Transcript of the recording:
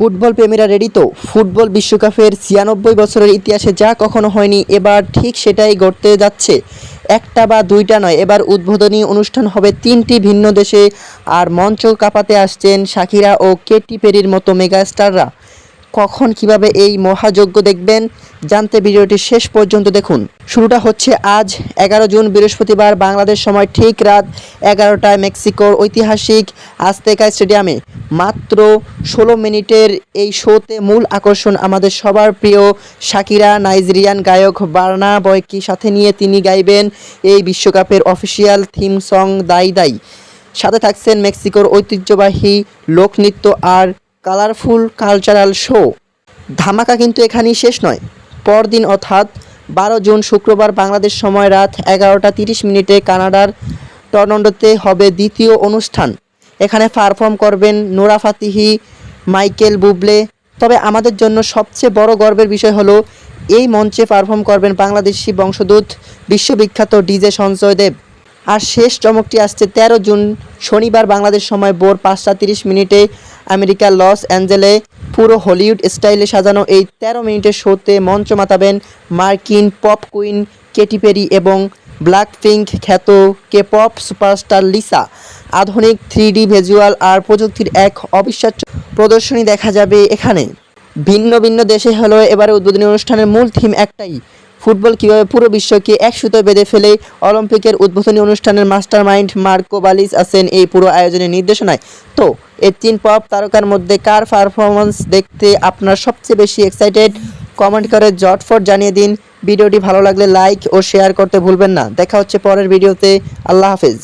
Football প্রেমীরা ready তো? Football বিশ্বকাপের ৯৬ বছরের ইতিহাসে যা কখনো হয়নি, এবার ঠিক সেটাই ঘটতে যাচ্ছে। একটা বা দুইটা নয়, এবার উদ্বোধনী অনুষ্ঠান হবে ৩টি ভিন্ন দেশে। আর মঞ্চ কাঁপাতে আসছেন শাকিরা ও কেটি পেরির মতো মেগা স্টাররা। কখন কিভাবে এই মহাযজ্ঞ দেখবেন, জানতে ভিডিওটি শেষ পর্যন্ত দেখুন। শুরুটা হচ্ছে আজ ১১ জুন বৃহস্পতিবার বাংলাদেশ সময় ঠিক রাত ১১টায় মেক্সিকোর ঐতিহাসিক আজতেকা স্টেডিয়ামে। মাত্র ১৬ মিনিটের এই শোতে মূল আকর্ষণ আমাদের সবার প্রিয় শাকিরা। নাইজেরিয়ান গায়ক বার্না বয়কে সাথে নিয়ে তিনি গাইবেন এই বিশ্বকাপের অফিসিয়াল থিম সং দাই দাই। সাথে থাকছেন মেক্সিকোর ঐতিহ্যবাহী লোকনৃত্য আর কালারফুল কালচারাল শো। ধামাকা কিন্তু এখানেই শেষ নয়। পরদিন অর্থাৎ ১২ জুন শুক্রবার বাংলাদেশ সময় রাত ১১টা ৩০ মিনিটে কানাডার টরন্টোতে হবে দ্বিতীয় অনুষ্ঠান। এখানে পারফর্ম করবেন নোরা ফাতেহি, মাইকেল বুবলে। তবে আমাদের জন্য সবচেয়ে বড় গর্বের বিষয় হলো এই মঞ্চে পারফর্ম করবেন বাংলাদেশি বংশোদ্ভূত বিশ্ববিখ্যাত ডিজে সঞ্জয় দেব। আর শেষ চমকটি আসছে ১৩ জুন শনিবার বাংলাদেশ সময় ভোর ৫টা ৩০ মিনিটে আমেরিকার লস অ্যাঞ্জেলে পুরো হলিউড স্টাইলে সাজানো এই ১৩ মিনিটের শোতে মঞ্চ মাতাবেন মার্কিন পপ কুইন কেটি পেরি এবং ব্ল্যাকপিঙ্ক খ্যাত কে পপ সুপারস্টার লিসা। আধুনিক 3D ভিজুয়াল আর প্রযুক্তির এক অবিশ্বাস্য প্রদর্শনী দেখা যাবে এখানে। ভিন্ন ভিন্ন দেশে হলেও এবারে উদ্বোধনী অনুষ্ঠানের মূল থিম একটাই, ফুটবল কীভাবে পুরো বিশ্বকে এক সুতোয় বেঁধে ফেলে। অলিম্পিকের উদ্বোধনী অনুষ্ঠানের মাস্টার মাইন্ড মার্কো বালিস আছেন এই পুরো আয়োজনের নির্দেশনায়। তো এই ৩ পপ তারকার মধ্যে কার পারফরমেন্স দেখতে আপনার সবচেয়ে বেশি এক্সাইটেড, কমেন্ট করে ঝটফট জানিয়ে দিন। ভিডিওটি ভালো লাগলে লাইক ও শেয়ার করতে ভুলবেন না। দেখা হচ্ছে পরের ভিডিওতে। আল্লাহ হাফেজ।